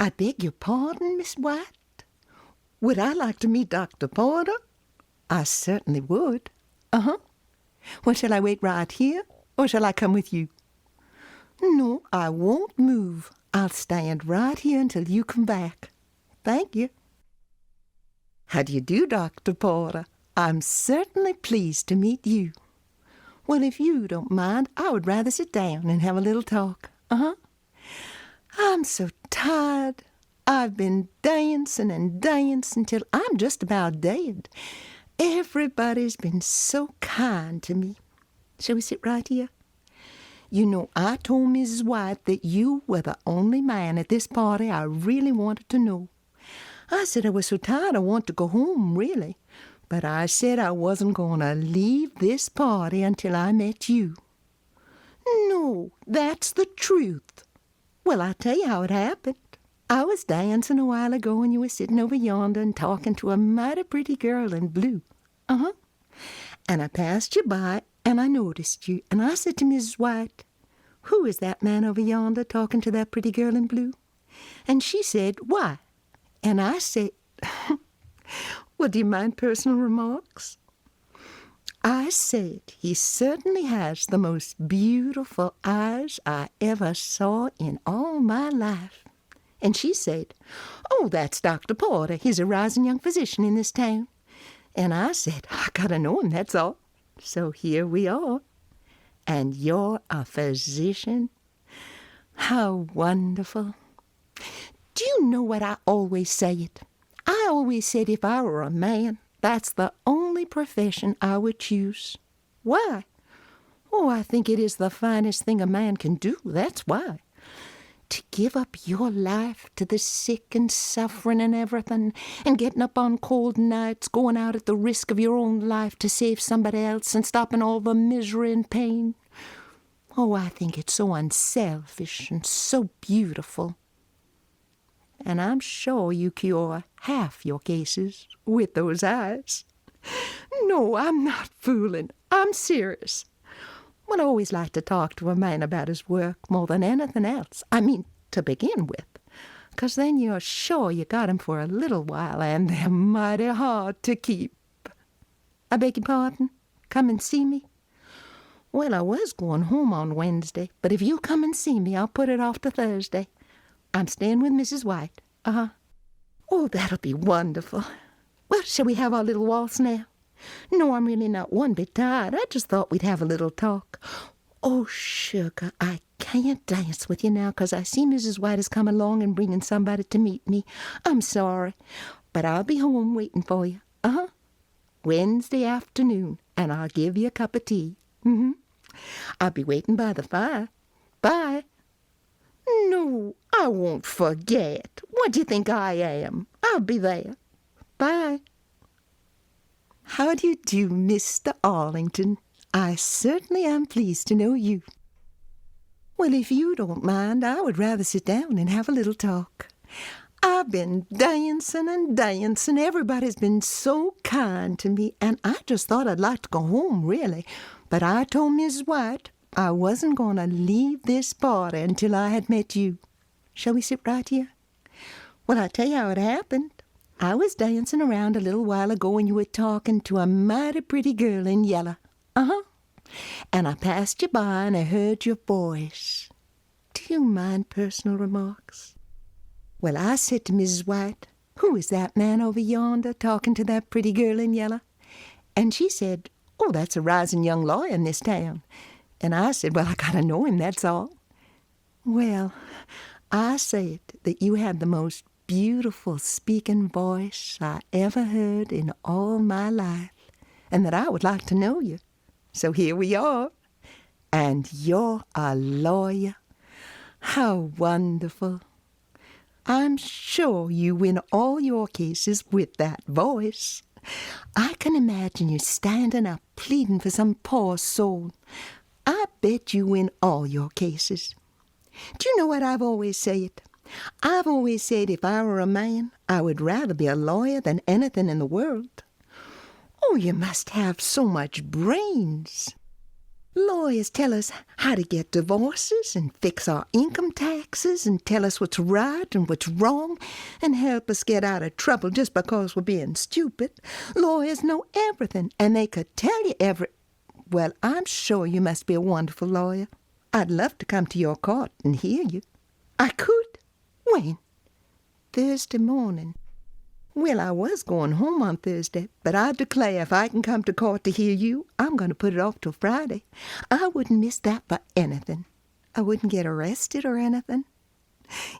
I beg your pardon, Miss White? Would I like to meet Dr. Porter? I certainly would. Uh-huh. Well, shall I wait right here, or shall I come with you? No, I won't move. I'll stand right here until you come back. Thank you. How do you do, Dr. Porter? I'm certainly pleased to meet you. Well, if you don't mind, I would rather sit down and have a little talk. Uh-huh. I'm so tired. I've been dancing and dancing till I'm just about dead. Everybody's been so kind to me. Shall we sit right here? You know, I told Mrs. White that you were the only man at this party I really wanted to know. I said I was so tired I want to go home, really. But I said I wasn't going to leave this party until I met you. No, that's the truth. Well, I'll tell you how it happened. I was dancing a while ago and you were sitting over yonder and talking to a mighty pretty girl in blue. Uh-huh. And I passed you by and I noticed you. And I said to Mrs. White, who is that man over yonder talking to that pretty girl in blue? And she said, why? And I said, well, do you mind personal remarks? I said he certainly has the most beautiful eyes I ever saw in all my life. And she said, oh, that's Dr. Porter. He's a rising young physician in this town. And I said, I gotta know him, that's all. So here we are. And you're a physician? How wonderful. Do you know what I always said? I always said if I were a man, that's the only profession I would choose. Why? Oh, I think it is the finest thing a man can do, that's why. To give up your life to the sick and suffering and everything, and getting up on cold nights, going out at the risk of your own life to save somebody else and stopping all the misery and pain. Oh, I think it's so unselfish and so beautiful. And I'm sure you cure half your cases with those eyes. No, I'm not fooling. I'm serious. Well, I always like to talk to a man about his work more than anything else. I mean, to begin with. 'Cause then you're sure you got 'em for a little while, and they're mighty hard to keep. I beg your pardon? Come and see me? Well, I was going home on Wednesday, but if you'll come and see me, I'll put it off to Thursday. I'm staying with Mrs. White. Uh-huh. Oh, that'll be wonderful. Well, shall we have our little waltz now? No, I'm really not one bit tired. I just thought we'd have a little talk. Oh, sugar, I can't dance with you now 'cause I see Mrs. White has come along and bringing somebody to meet me. I'm sorry, but I'll be home waiting for you. Uh-huh. Wednesday afternoon, and I'll give you a cup of tea. Mm-hmm. I'll be waiting by the fire. Bye. No, I won't forget. What do you think I am? I'll be there. Bye. How do you do, Mr. Arlington? I certainly am pleased to know you. Well, if you don't mind, I would rather sit down and have a little talk. I've been dancing and dancing. Everybody's been so kind to me, and I just thought I'd like to go home, really. But I told Mrs. White I wasn't going to leave this party until I had met you. Shall we sit right here? Well, I'll tell you how it happened. I was dancing around a little while ago and you were talking to a mighty pretty girl in yellow. Uh-huh. And I passed you by and I heard your voice. Do you mind personal remarks? Well, I said to Mrs. White, who is that man over yonder talking to that pretty girl in yellow? And she said, oh, that's a rising young lawyer in this town. And I said, well, I gotta know him, that's all. Well, I said that you had the most beautiful speaking voice I ever heard in all my life, and that I would like to know you. So here we are. And you're a lawyer. How wonderful. I'm sure you win all your cases with that voice. I can imagine you standing up pleading for some poor soul. I bet you win all your cases. Do you know what I've always said? I've always said if I were a man, I would rather be a lawyer than anything in the world. Oh, you must have so much brains. Lawyers tell us how to get divorces and fix our income taxes and tell us what's right and what's wrong and help us get out of trouble just because we're being stupid. Lawyers know everything, and they could tell you Well, I'm sure you must be a wonderful lawyer. I'd love to come to your court and hear you. I could? When? Thursday morning. Well, I was going home on Thursday, but I declare if I can come to court to hear you, I'm going to put it off till Friday. I wouldn't miss that for anything. I wouldn't get arrested or anything.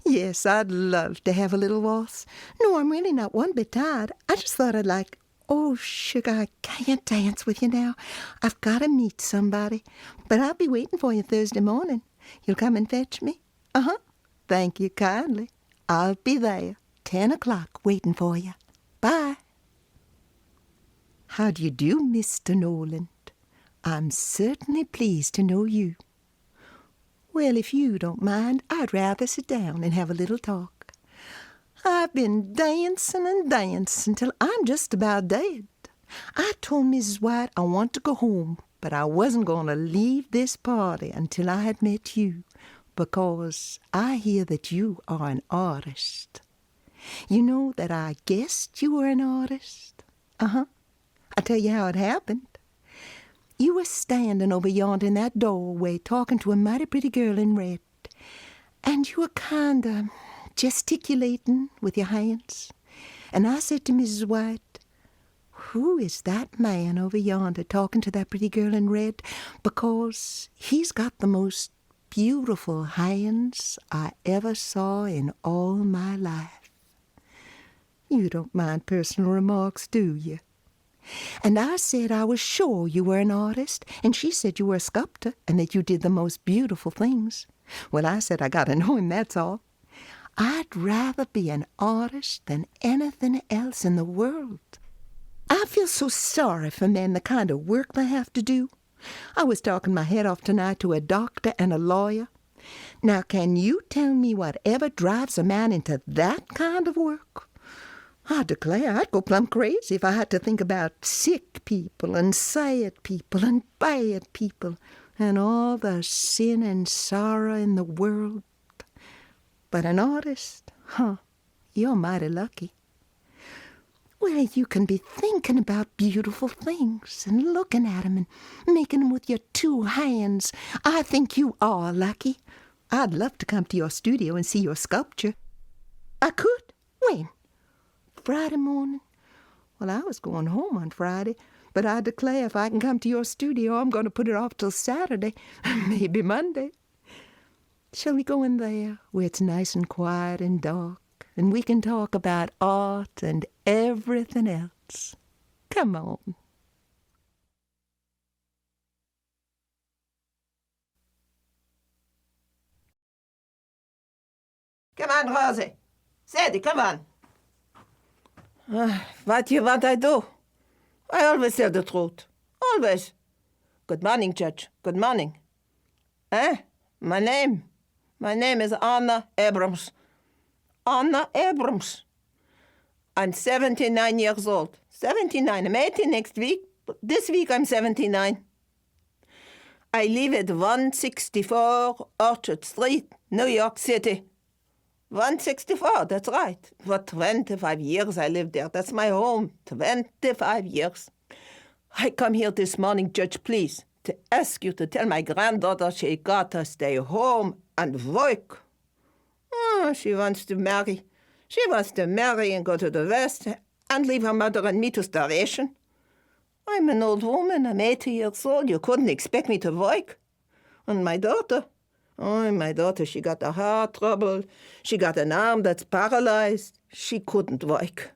Yes, I'd love to have a little waltz. No, I'm really not one bit tired. I just thought I'd like... Oh, sugar, I can't dance with you now. I've got to meet somebody. But I'll be waiting for you Thursday morning. You'll come and fetch me? Uh-huh. Thank you kindly. I'll be there. 10 o'clock, waiting for you. Bye. How do you do, Mr. Noland? I'm certainly pleased to know you. Well, if you don't mind, I'd rather sit down and have a little talk. I've been dancing and dancing till I'm just about dead. I told Mrs. White I want to go home, but I wasn't going to leave this party until I had met you, because I hear that you are an artist. You know that I guessed you were an artist? Uh-huh. I'll tell you how it happened. You were standing over yonder in that doorway talking to a mighty pretty girl in red, and you were kind of gesticulating with your hands. And I said to Mrs. White, who is that man over yonder talking to that pretty girl in red? Because he's got the most beautiful hands I ever saw in all my life. You don't mind personal remarks, do you? And I said I was sure you were an artist, and she said you were a sculptor and that you did the most beautiful things. Well, I said I got to know him, that's all. I'd rather be an artist than anything else in the world. I feel so sorry for men, the kind of work they have to do. I was talking my head off tonight to a doctor and a lawyer. Now, can you tell me whatever drives a man into that kind of work? I declare I'd go plumb crazy if I had to think about sick people and sad people and bad people and all the sin and sorrow in the world. But an artist? You're mighty lucky. Well, you can be thinking about beautiful things and looking at 'em and making 'em with your two hands. I think you are lucky. I'd love to come to your studio and see your sculpture. I could? When? Friday morning? Well, I was going home on Friday, but I declare if I can come to your studio, I'm going to put it off till Saturday, maybe Monday. Shall we go in there where it's nice and quiet and dark, and we can talk about art and everything else? Come on. Come on, Rosie. Sadie, come on. What do you want I do? I always tell the truth. Always. Good morning, Judge. Good morning. My name? My name is Anna Abrams. Anna Abrams. I'm 79 years old. 79. I'm 80 next week, but this week I'm 79. I live at 164 Orchard Street, New York City. 164, that's right. For 25 years I lived there. That's my home. 25 years. I come here this morning, Judge, please, to ask you to tell my granddaughter she got to stay home and work. Oh, she wants to marry. She wants to marry and go to the West and leave her mother and me to starvation. I'm an old woman. I'm 80 years old. You couldn't expect me to work. And my daughter... Oh, my daughter, she got a heart trouble. She got an arm that's paralyzed. She couldn't work.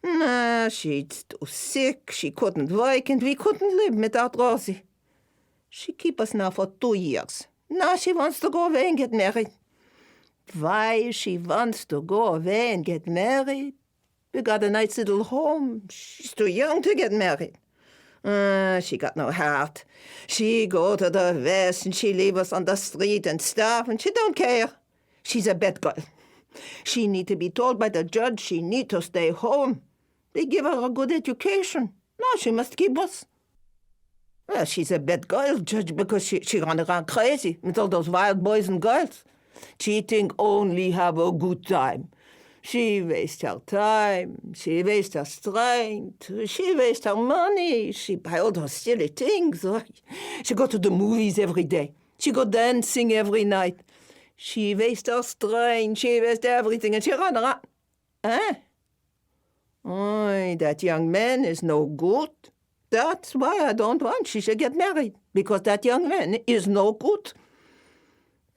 Nah, she's too sick. She couldn't work, and we couldn't live without Rosie. She keep us now for 2 years. Now she wants to go away and get married. Why she wants to go away and get married? We got a nice little home. She's too young to get married. She got no heart. She go to the West and she leave us on the street and starve, and she don't care. She's a bad girl. She need to be told by the judge she need to stay home. They give her a good education. Now she must keep us. Well, she's a bad girl, Judge, because she run around crazy with all those wild boys and girls. She think only have a good time. She waste her time, she waste her strength, she waste her money, she buy all those silly things. She go to the movies every day. She go dancing every night. She waste her strength, she waste everything, and she run around. Eh? Oh, that young man is no good. That's why I don't want she should get married, because that young man is no good.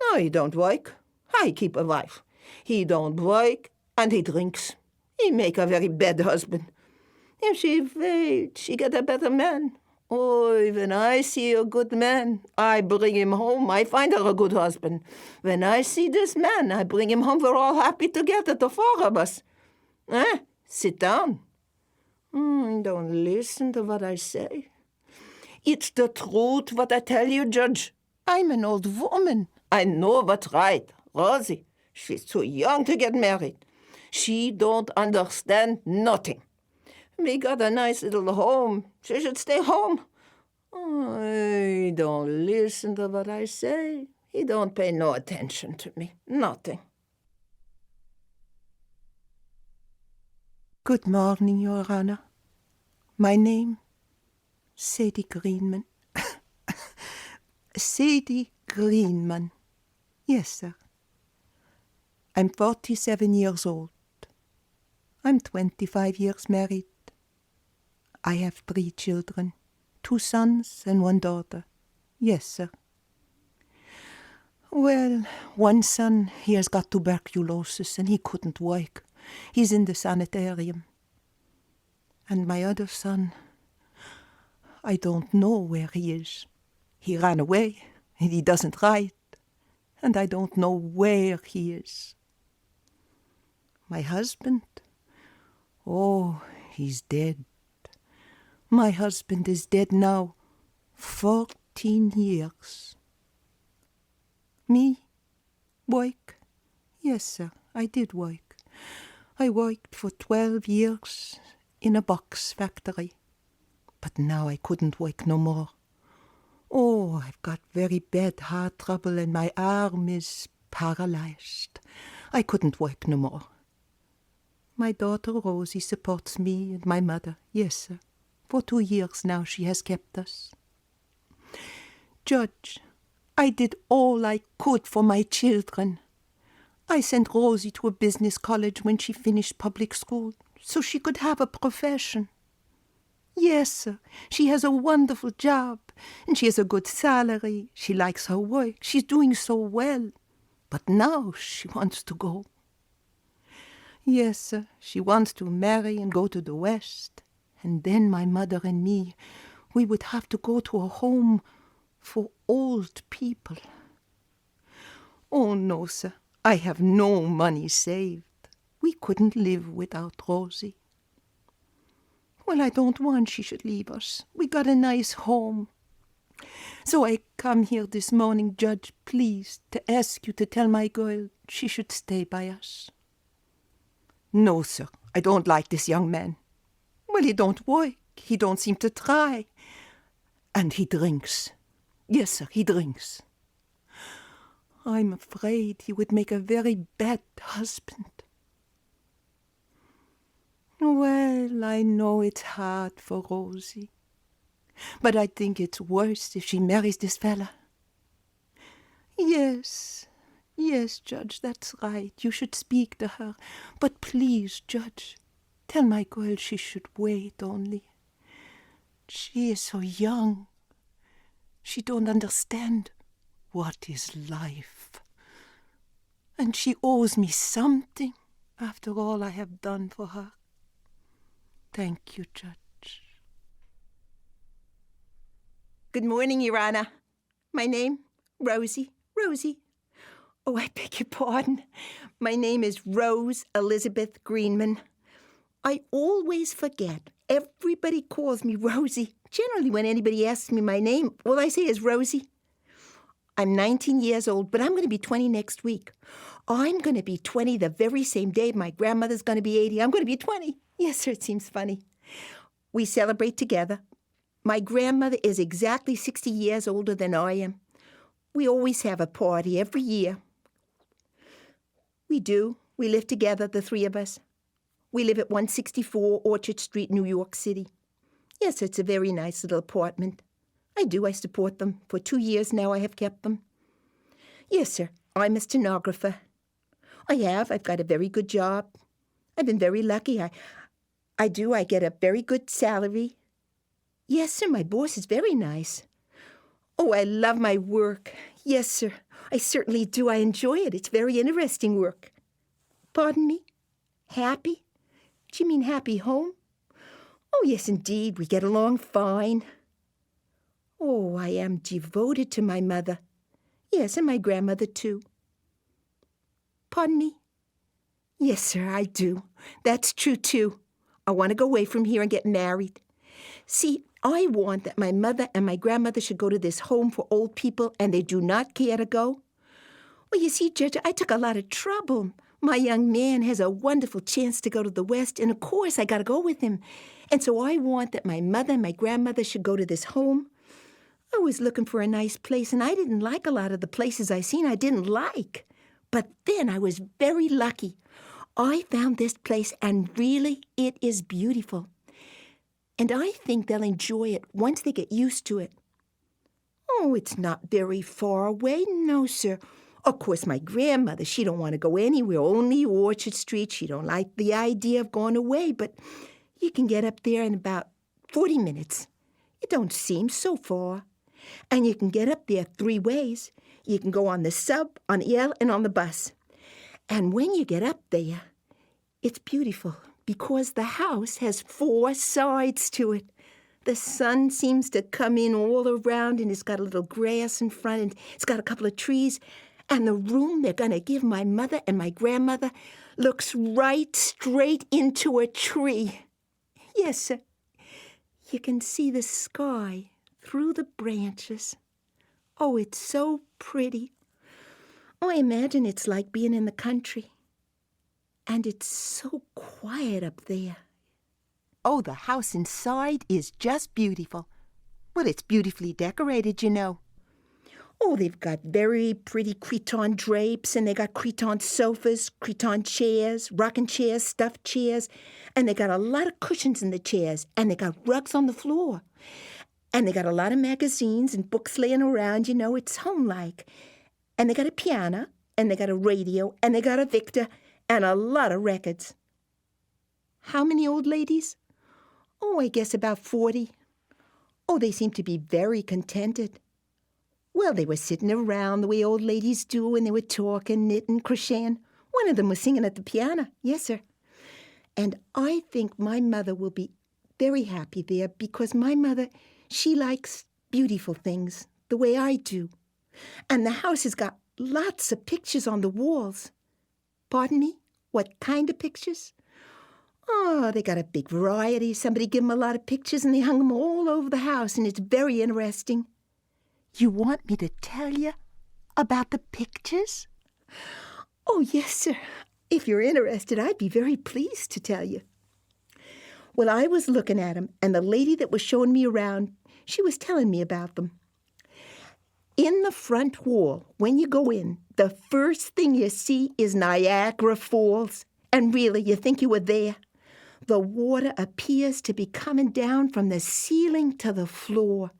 No, he don't work. I keep a wife. He don't work, and he drinks. He make a very bad husband. If she wait, she get a better man. Oh, when I see a good man, I bring him home. I find her a good husband. When I see this man, I bring him home. We're all happy together, the four of us. Eh? Sit down. Don't listen to what I say. It's the truth what I tell you, Judge. I'm an old woman. I know what's right. Rosie, she's too young to get married. She don't understand nothing. We got a nice little home. She should stay home. Oh, he don't listen to what I say. He don't pay no attention to me. Nothing. Good morning, Your Honor. My name, Sadie Greenman. Sadie Greenman. Yes, sir. I'm 47 years old. I'm 25 years married. I have 3 children, 2 sons and 1 daughter. Yes, sir. Well, one son, he has got tuberculosis and he couldn't work. He's in the sanitarium. And my other son, I don't know where he is. He ran away and he doesn't write. And I don't know where he is. My husband, oh, he's dead. My husband is dead now 14 years. Me? Work? Yes, sir, I did work. I worked for 12 years in a box factory. But now I couldn't work no more. Oh, I've got very bad heart trouble and my arm is paralyzed. I couldn't work no more. My daughter Rosie supports me and my mother. Yes, sir. For 2 years now she has kept us. Judge, I did all I could for my children. I sent Rosie to a business college when she finished public school, so she could have a profession. Yes, sir, she has a wonderful job, and she has a good salary. She likes her work. She's doing so well. But now she wants to go. Yes, sir, she wants to marry and go to the West. And then my mother and me, we would have to go to a home for old people. Oh, no, sir, I have no money saved. We couldn't live without Rosie. Well, I don't want she should leave us. We got a nice home. So I come here this morning, Judge, please, to ask you to tell my girl she should stay by us. No, sir, I don't like this young man. Well, he don't work. He don't seem to try. And he drinks. Yes, sir, he drinks. I'm afraid he would make a very bad husband. Well, I know it's hard for Rosie. But I think it's worse if she marries this fella. Yes, Judge, that's right. You should speak to her. But please, Judge, tell my girl she should wait only. She is so young. She don't understand what is life. And she owes me something after all I have done for her. Thank you, Judge. Good morning, Your Honor. My name, Rosie. Oh, I beg your pardon. My name is Rose Elizabeth Greenman. I always forget. Everybody calls me Rosie. Generally, when anybody asks me my name, all I say is Rosie. I'm 19 years old, but I'm going to be 20 next week. I'm going to be 20 the very same day my grandmother's going to be 80. I'm going to be 20. Yes, sir, it seems funny. We celebrate together. My grandmother is exactly 60 years older than I am. We always have a party every year. We do. We live together, the three of us. We live at 164 Orchard Street, New York City. Yes, it's a very nice little apartment. I support them. For 2 years now I have kept them. Yes, sir, I'm a stenographer. I've got a very good job. I've been very lucky. I get a very good salary. Yes, sir, my boss is very nice. Oh, I love my work. Yes, sir, I certainly do. I enjoy it. It's very interesting work. Pardon me? Happy? Do you mean happy home? Oh, yes, indeed. We get along fine. Oh, I am devoted to my mother. Yes, and my grandmother, too. Pardon me? Yes, sir, I do. That's true, too. I want to go away from here and get married. See, I want that my mother and my grandmother should go to this home for old people, and they do not care to go. Well, you see, Judge, I took a lot of trouble. My young man has a wonderful chance to go to the West, and of course I got to go with him. And so I want that my mother and my grandmother should go to this home. I was looking for a nice place, and I didn't like a lot of the places I seen. I didn't like. But then I was very lucky. I found this place, and really, it is beautiful. And I think they'll enjoy it once they get used to it. Oh, it's not very far away. No, sir. Of course, my grandmother, she don't want to go anywhere, only Orchard Street. She don't like the idea of going away, but you can get up there in about 40 minutes. It don't seem so far. And you can get up there 3 ways. You can go on the sub, on the L, and on the bus. And when you get up there, it's beautiful because the house has 4 sides to it. The sun seems to come in all around, and it's got a little grass in front, and it's got a couple of trees. And the room they're going to give my mother and my grandmother looks right straight into a tree. Yes, sir. You can see the sky through the branches. Oh, it's so pretty. Oh, I imagine it's like being in the country. And it's so quiet up there. Oh, the house inside is just beautiful. Well, it's beautifully decorated, you know. Oh, they've got very pretty cretonne drapes, and they got cretonne sofas, cretonne chairs, rocking chairs, stuffed chairs, and they got a lot of cushions in the chairs, and they got rugs on the floor. And they got a lot of magazines and books laying around, you know, it's home-like. And they got a piano, and they got a radio, and they got a Victor, and a lot of records. How many old ladies? Oh, I guess about 40. Oh, they seem to be very contented. Well, they were sitting around the way old ladies do, and they were talking, knitting, crocheting. One of them was singing at the piano. Yes, sir. And I think my mother will be very happy there because my mother, she likes beautiful things the way I do. And the house has got lots of pictures on the walls. Pardon me? What kind of pictures? Oh, they got a big variety. Somebody gave them a lot of pictures, and they hung them all over the house, and it's very interesting. You want me to tell you about the pictures? Oh, yes, sir. If you're interested, I'd be very pleased to tell you. Well, I was looking at them, and the lady that was showing me around, she was telling me about them. In the front wall, when you go in, the first thing you see is Niagara Falls. And really, you think you were there. The water appears to be coming down from the ceiling to the floor.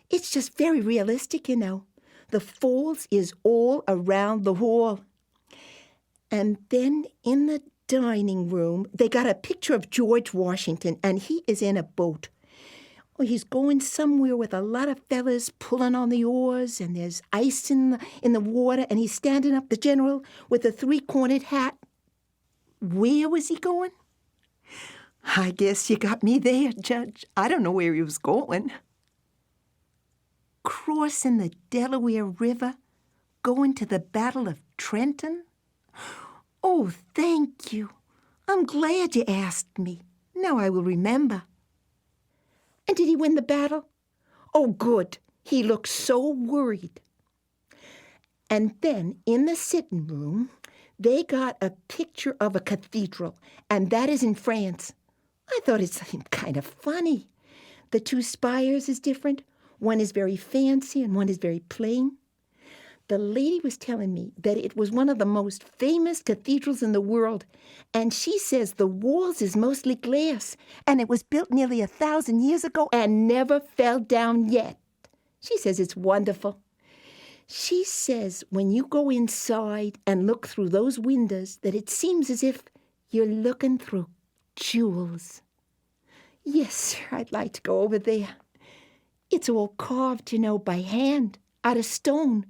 It's just very realistic, you know. The falls is all around the hall. And then in the dining room, they got a picture of George Washington, and he is in a boat. Well, he's going somewhere with a lot of fellas pulling on the oars, and there's ice in the water, and he's standing up, the general, with a 3-cornered hat. Where was he going? I guess you got me there, Judge. I don't know where he was going. Crossing the Delaware River, going to the Battle of Trenton? Oh, thank you. I'm glad you asked me. Now I will remember. And did he win the battle? Oh, good. He looked so worried. And then in the sitting room, they got a picture of a cathedral, and that is in France. I thought it seemed kind of funny. The two spires is different. One is very fancy and one is very plain. The lady was telling me that it was one of the most famous cathedrals in the world, and she says the walls is mostly glass, and it was built nearly 1,000 years ago and never fell down yet. She says it's wonderful. She says when you go inside and look through those windows that it seems as if you're looking through jewels. Yes, sir, I'd like to go over there. It's all carved, by hand, out of stone.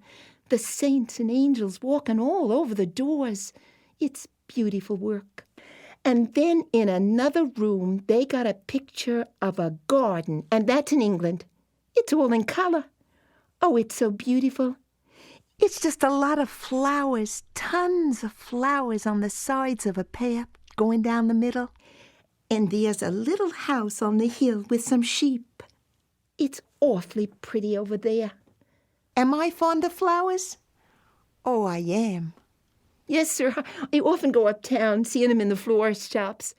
The saints and angels walking all over the doors. It's beautiful work. And then in another room, they got a picture of a garden, and that's in England. It's all in color. Oh, it's so beautiful. It's just a lot of flowers, tons of flowers on the sides of a path going down the middle. And there's a little house on the hill with some sheep. It's awfully pretty over there. Am I fond of flowers? Oh, I am. Yes, sir. I often go uptown, seeing them in the florist shops.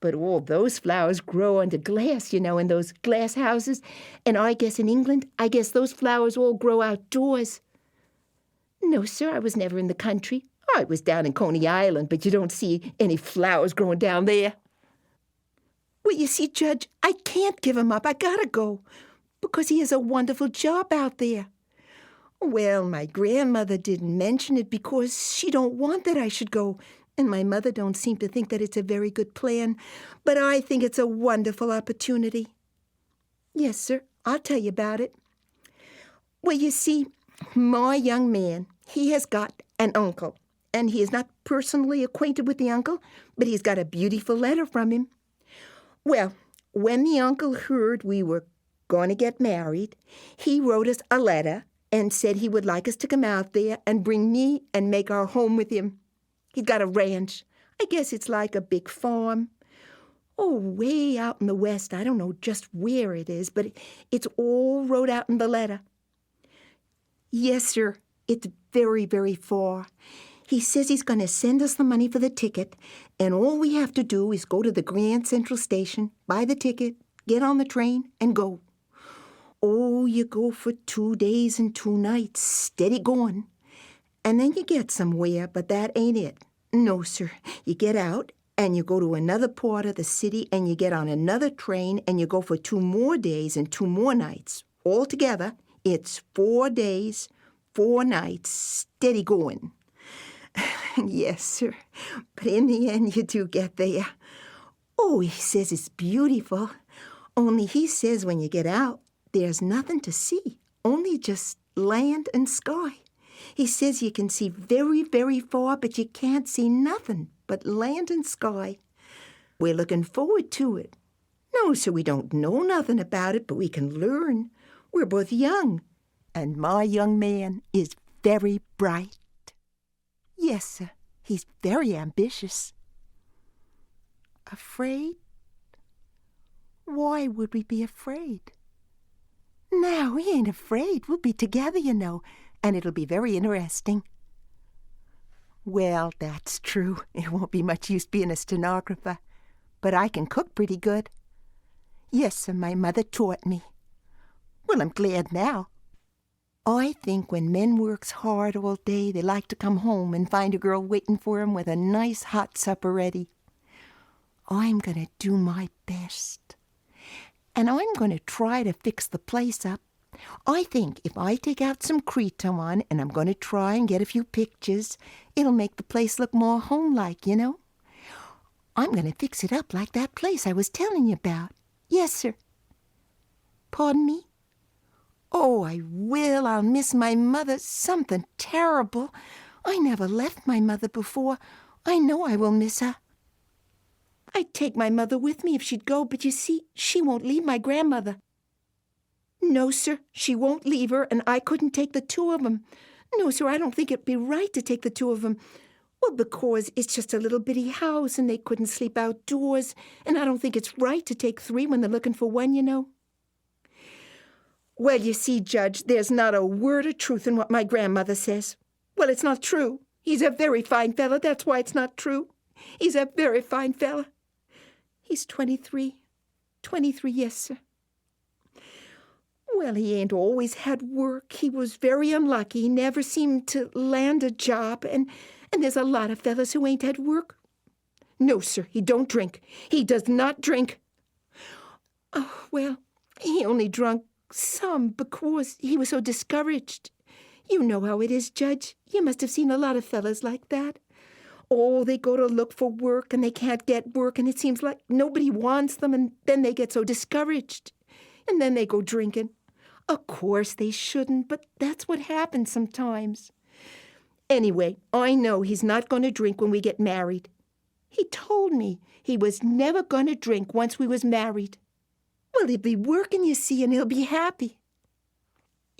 But all those flowers grow under glass, in those glass houses. And I guess in England, those flowers all grow outdoors. No, sir, I was never in the country. I was down in Coney Island, but you don't see any flowers growing down there. Well, you see, Judge, I can't give him up. I gotta go, because he has a wonderful job out there. Well, my grandmother didn't mention it because she don't want that I should go, and my mother don't seem to think that it's a very good plan, but I think it's a wonderful opportunity. Yes, sir, I'll tell you about it. Well, you see, my young man, he has got an uncle, and he is not personally acquainted with the uncle, but he's got a beautiful letter from him. Well, when the uncle heard we were going to get married, he wrote us a letter and said he would like us to come out there and bring me and make our home with him. He'd got a ranch. I guess it's like a big farm. Oh, way out in the west. I don't know just where it is, but it's all wrote out in the letter. Yes, sir. It's very, very far. He says he's going to send us the money for the ticket, and all we have to do is go to the Grand Central Station, buy the ticket, get on the train, and go. Oh, you go for 2 days and 2 nights, steady going. And then you get somewhere, but that ain't it. No, sir. You get out, and you go to another part of the city, and you get on another train, and you go for 2 more days and 2 more nights. Altogether, it's 4 days, 4 nights, steady going. Yes, sir. But in the end, you do get there. Oh, he says it's beautiful. Only he says when you get out, there's nothing to see, only just land and sky. He says you can see very, very far, but you can't see nothing but land and sky. We're looking forward to it. No, sir, we don't know nothing about it, but we can learn. We're both young, and my young man is very bright. Yes, sir, he's very ambitious. Afraid? Why would we be afraid? No, we ain't afraid. We'll be together, and it'll be very interesting. Well, that's true. It won't be much use being a stenographer, but I can cook pretty good. Yes, sir, my mother taught me. Well, I'm glad now. I think when men works hard all day, they like to come home and find a girl waiting for 'em with a nice hot supper ready. I'm going to do my best. And I'm going to try to fix the place up. I think if I take out some cretonne and I'm going to try and get a few pictures, it'll make the place look more home-like, I'm going to fix it up like that place I was telling you about. Yes, sir. Pardon me? Oh, I will. I'll miss my mother. Something terrible. I never left my mother before. I know I will miss her. I'd take my mother with me if she'd go, but you see, she won't leave my grandmother. No, sir, she won't leave her, and I couldn't take the 2 of them. No, sir, I don't think it'd be right to take the 2 of them. Well, because it's just a little bitty house, and they couldn't sleep outdoors, and I don't think it's right to take 3 when they're looking for 1, Well, you see, Judge, there's not a word of truth in what my grandmother says. Well, it's not true. He's a very fine fella, that's why it's not true. He's a very fine fella. He's 23. 23, yes, sir. Well, he ain't always had work. He was very unlucky. He never seemed to land a job. And there's a lot of fellas who ain't had work. No, sir, he don't drink. He does not drink. Oh, well, he only drunk some because he was so discouraged. You know how it is, Judge. You must have seen a lot of fellas like that. Oh, they go to look for work and they can't get work, and it seems like nobody wants them, and then they get so discouraged. And then they go drinking. Of course they shouldn't, but that's what happens sometimes. Anyway, I know he's not going to drink when we get married. He told me he was never going to drink once we was married. Well, he'll be working, you see, and he'll be happy.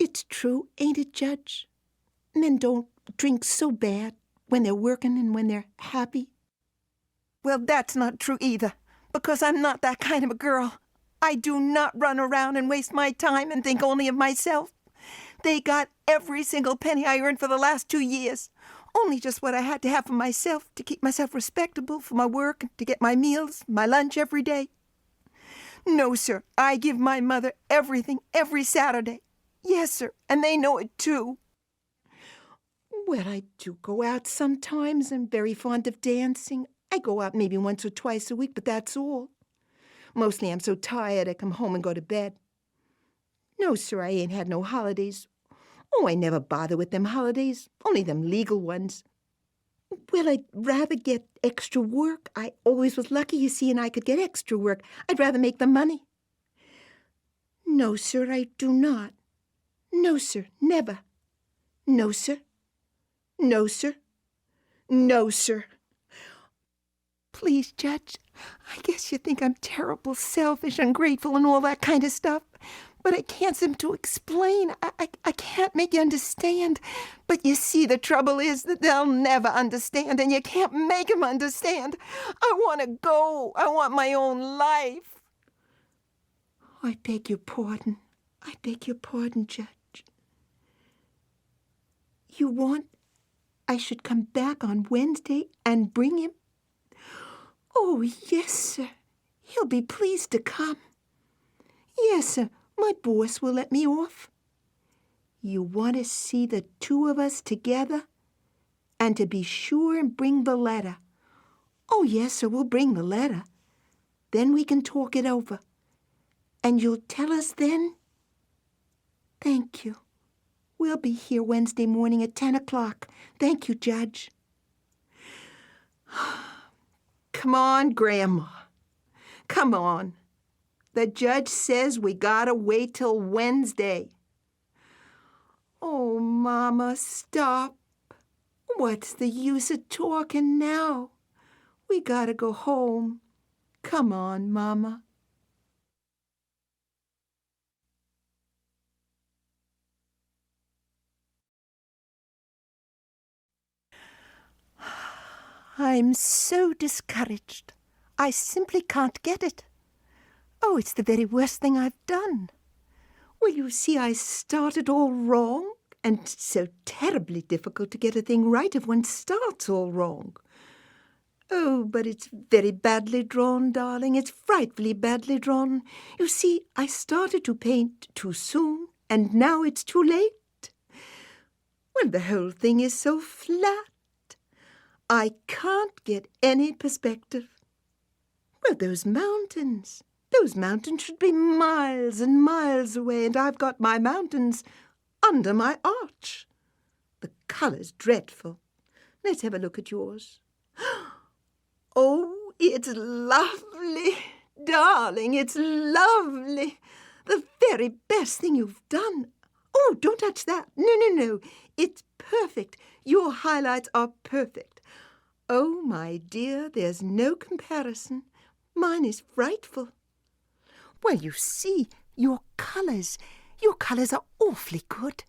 It's true, ain't it, Judge? Men don't drink so bad when they're working and when they're happy. Well, that's not true either, because I'm not that kind of a girl. I do not run around and waste my time and think only of myself. They got every single penny I earned for the last 2 years. Only just what I had to have for myself, to keep myself respectable for my work, to get my meals, my lunch every day. No, sir, I give my mother everything every Saturday. Yes, sir, and they know it too. Well, I do go out sometimes. I'm very fond of dancing. I go out maybe once or twice a week, but that's all. Mostly I'm so tired I come home and go to bed. No, sir, I ain't had no holidays. Oh, I never bother with them holidays, only them legal ones. Well, I'd rather get extra work. I always was lucky, you see, and I could get extra work. I'd rather make the money. No, sir, I do not. No, sir, never. No, sir. No, sir. No, sir. Please, Judge, I guess you think I'm terrible, selfish, ungrateful, and all that kind of stuff. But I can't seem to explain. I can't make you understand. But you see, the trouble is that they'll never understand, and you can't make them understand. I want to go. I want my own life. I beg your pardon. I beg your pardon, Judge. You want I should come back on Wednesday and bring him? Oh, yes, sir. He'll be pleased to come. Yes, sir. My boss will let me off. You want to see the two of us together? And to be sure and bring the letter. Oh, yes, sir, we'll bring the letter. Then we can talk it over. And you'll tell us then? Thank you. We'll be here Wednesday morning at 10 o'clock. Thank you, Judge. Come on, Grandma. Come on. The judge says we gotta wait till Wednesday. Oh, Mama, stop. What's the use of talking now? We gotta go home. Come on, Mama. I'm so discouraged. I simply can't get it. Oh, it's the very worst thing I've done. Well, you see, I started all wrong, and it's so terribly difficult to get a thing right if one starts all wrong. Oh, but it's very badly drawn, darling. It's frightfully badly drawn. You see, I started to paint too soon, and now it's too late. Well, the whole thing is so flat. I can't get any perspective. Well, those mountains should be miles and miles away, and I've got my mountains under my arch. The colour's dreadful. Let's have a look at yours. Oh, it's lovely, darling, it's lovely. The very best thing you've done. Oh, don't touch that. No. It's perfect. Your highlights are perfect. Oh, my dear, there's no comparison. Mine is frightful. Well, you see, your colours are awfully good.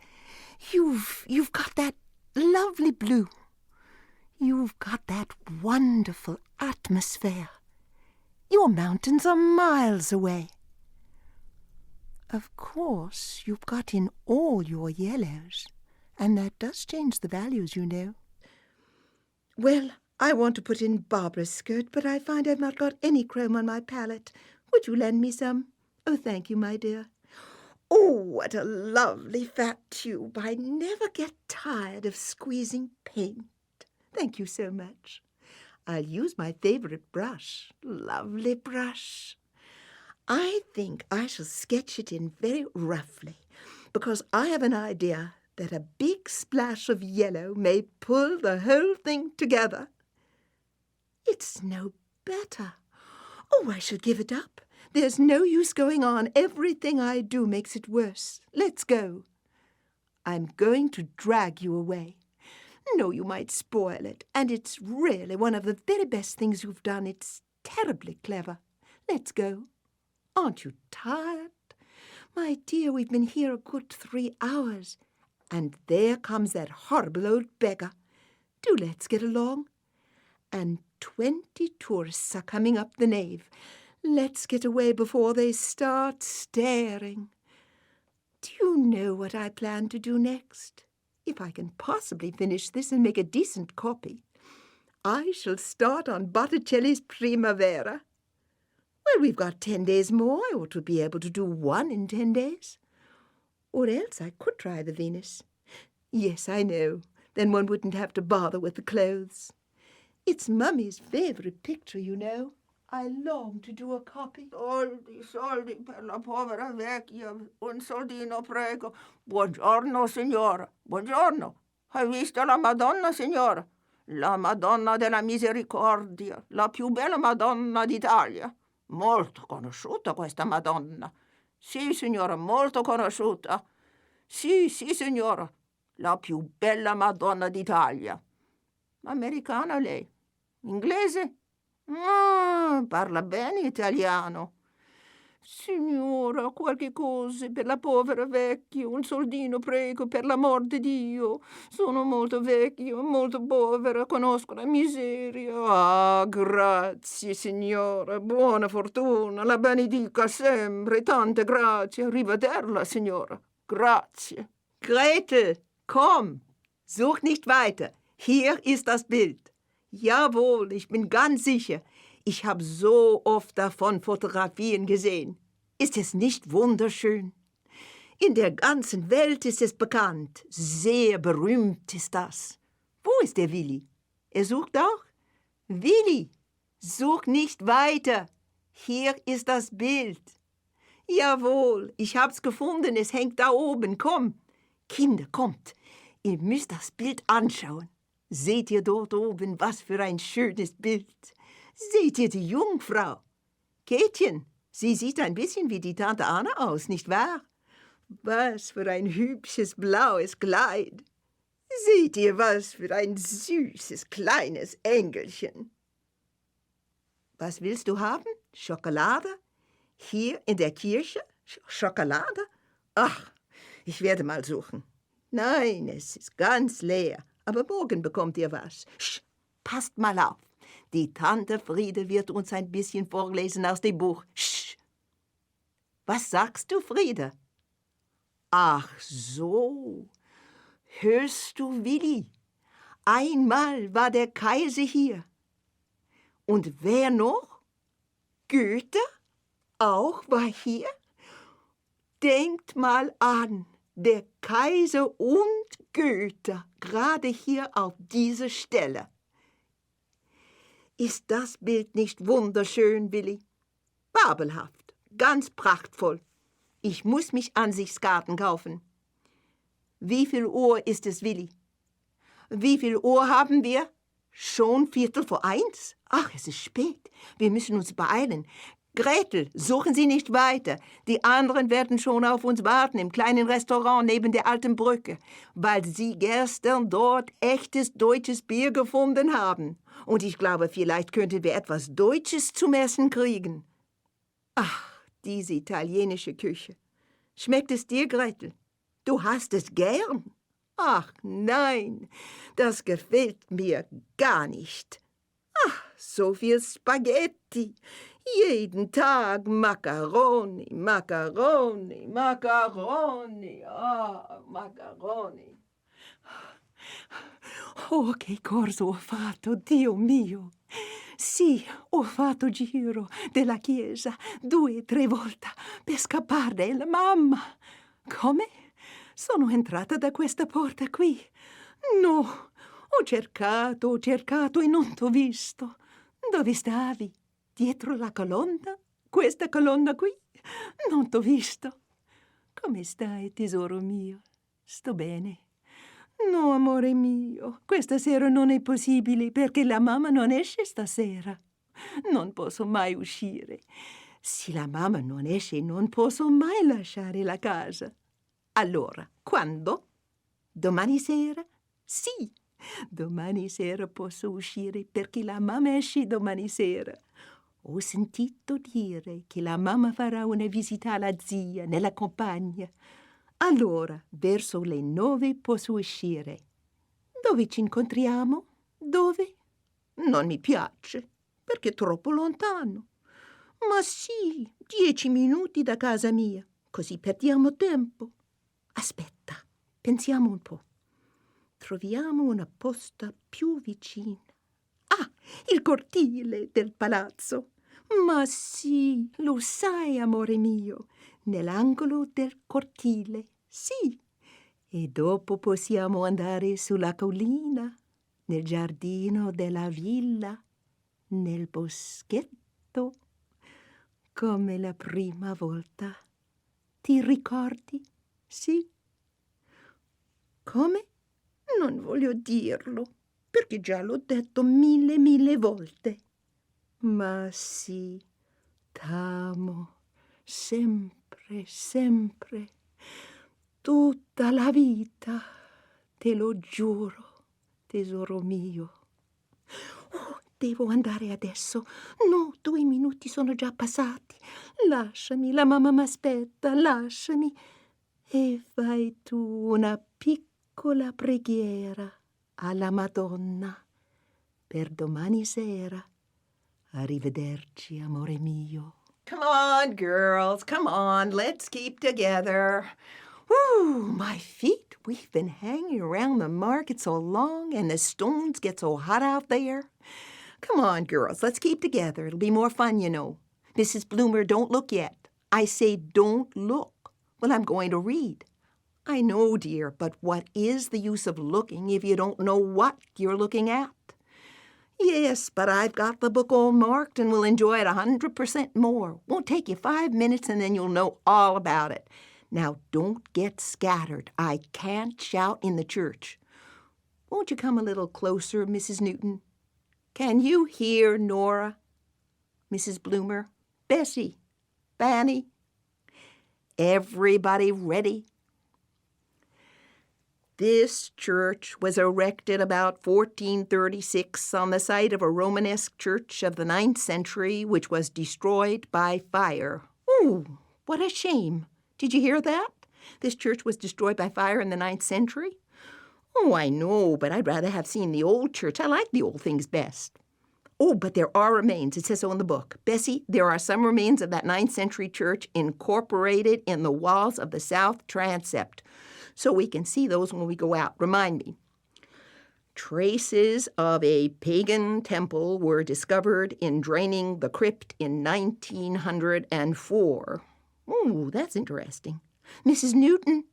You've got that lovely blue. You've got that wonderful atmosphere. Your mountains are miles away. Of course, you've got in all your yellows, and that does change the values, you know. Well, I want to put in Barbara's skirt, but I find I've not got any chrome on my palette. Would you lend me some? Oh, thank you, my dear. Oh, what a lovely fat tube. I never get tired of squeezing paint. Thank you so much. I'll use my favorite brush. Lovely brush. I think I shall sketch it in very roughly, because I have an idea that a big splash of yellow may pull the whole thing together. It's no better. Oh, I shall give it up. There's no use going on. Everything I do makes it worse. Let's go. I'm going to drag you away. No, you might spoil it, and it's really one of the very best things you've done. It's terribly clever. Let's go. Aren't you tired? My dear, we've been here a good 3 hours, and there comes that horrible old beggar. Do let's get along. And 20 tourists are coming up the nave. Let's get away before they start staring. Do you know what I plan to do next? If I can possibly finish this and make a decent copy, I shall start on Botticelli's Primavera. Well, we've got 10 days more. I ought to be able to do one in 10 days. Or else I could try the Venus. Yes, I know. Then one wouldn't have to bother with the clothes. It's Mummy's favorite picture, you know. I long to do a copy. Soldi per la povera vecchia, un soldino prego. Buongiorno, signora. Buongiorno. Hai visto la Madonna, signora? La Madonna della Misericordia, la più bella Madonna d'Italia. Molto conosciuta questa Madonna. Sì, signora, molto conosciuta. Sì, signora, la più bella Madonna d'Italia. Americana lei? Inglese? Ah, parla bene italiano. Signora, qualche cosa per la povera vecchia, un soldino prego, per l'amor di Dio. Sono molto vecchia, molto povera, conosco la miseria. Ah, grazie, signora, buona fortuna, la benedica sempre, tante grazie. Arrivederla, signora. Grazie. Gretel, komm, such nicht weiter. Hier ist das Bild. Jawohl, ich bin ganz sicher. Ich habe so oft davon Fotografien gesehen. Ist es nicht wunderschön? In der ganzen Welt ist es bekannt. Sehr berühmt ist das. Wo ist der Willi? Er sucht auch? Willi, such nicht weiter. Hier ist das Bild. Jawohl, ich hab's gefunden. Es hängt da oben. Komm. Kinder, kommt. Ihr müsst das Bild anschauen. Seht ihr dort oben, was für ein schönes Bild? Seht ihr die Jungfrau? Kätchen, sie sieht ein bisschen wie die Tante Anna aus, nicht wahr? Was für ein hübsches blaues Kleid. Seht ihr, was für ein süßes kleines Engelchen. Was willst du haben? Schokolade? Hier in der Kirche? Schokolade? Ach, ich werde mal suchen. Nein, es ist ganz leer. Aber morgen bekommt ihr was. Sch, passt mal auf. Die Tante Friede wird uns ein bisschen vorlesen aus dem Buch. Sch. Was sagst du, Friede? Ach so. Hörst du, Willi? Einmal war der Kaiser hier. Und wer noch? Goethe auch war hier? Denkt mal an. Der Kaiser und Goethe, gerade hier auf dieser Stelle. Ist das Bild nicht wunderschön, Willi? Fabelhaft, ganz prachtvoll. Ich muss mich Ansichtskarten kaufen. Wie viel Uhr ist es, Willi? Wie viel Uhr haben wir? Schon 1:15? Ach, es ist spät. Wir müssen uns beeilen. Gretel, suchen Sie nicht weiter. Die anderen werden schon auf uns warten im kleinen Restaurant neben der alten Brücke, weil sie gestern dort echtes deutsches Bier gefunden haben. Und ich glaube, vielleicht könnten wir etwas Deutsches zum Essen kriegen. Ach, diese italienische Küche. Schmeckt es dir, Gretel? Du hast es gern? Ach nein, das gefällt mir gar nicht. Ach, so viel Spaghetti. Jeden Tag Macaroni, Macaroni, Macaroni, Macaroni. Oh, che cosa ho fatto, Dio mio! Sì, ho fatto giro della chiesa 2 o 3 volte per scappare dalla mamma. Come? Sono entrata da questa porta qui. No, ho cercato e non t'ho visto. Dove stavi? Dietro la colonna? Questa colonna qui? Non t'ho visto. Come stai, tesoro mio? Sto bene. No, amore mio, questa sera non è possibile perché la mamma non esce stasera. Non posso mai uscire. Se la mamma non esce, non posso mai lasciare la casa. Allora, quando? Domani sera? Sì, domani sera posso uscire perché la mamma esce domani sera. Ho sentito dire che la mamma farà una visita alla zia nella campagna. Allora, verso le 9 posso uscire. Dove ci incontriamo? Dove? Non mi piace, perché è troppo lontano. Ma sì, 10 minuti da casa mia, così perdiamo tempo. Aspetta, pensiamo un po'. Troviamo una posta più vicina. Ah, il cortile del palazzo. Ma sì, lo sai, amore mio, nell'angolo del cortile, sì. E dopo possiamo andare sulla collina, nel giardino della villa, nel boschetto, come la prima volta. Ti ricordi? Sì. Come? Non voglio dirlo, perché già l'ho detto mille volte. Ma sì, t'amo, sempre, sempre, tutta la vita, te lo giuro, tesoro mio. Oh, devo andare adesso. No, 2 minuti sono già passati. Lasciami, la mamma m'aspetta, lasciami. E fai tu una piccola preghiera alla Madonna per domani sera. Arrivederci, amore mio. Come on, girls, come on, let's keep together. Whew, my feet. We've been hanging around the market so long and the stones get so hot out there. Come on, girls, let's keep together. It'll be more fun, you know. Mrs. Bloomer, don't look yet. I say don't look. Well, I'm going to read. I know, dear, but what is the use of looking if you don't know what you're looking at? Yes, but I've got the book all marked and will enjoy it 100% more. Won't take you 5 minutes and then you'll know all about it. Now, don't get scattered. I can't shout in the church. Won't you come a little closer, Mrs. Newton? Can you hear Nora? Mrs. Bloomer? Bessie? Fanny? Everybody ready? This church was erected about 1436 on the site of a Romanesque church of the 9th century, which was destroyed by fire. Oh, what a shame. Did you hear that? This church was destroyed by fire in the 9th century? Oh, I know, but I'd rather have seen the old church. I like the old things best. Oh, but there are remains. It says so in the book. Bessie, there are some remains of that 9th century church incorporated in the walls of the south transept. So we can see those when we go out. Remind me. Traces of a pagan temple were discovered in draining the crypt in 1904. Oh, that's interesting. Mrs. Newton,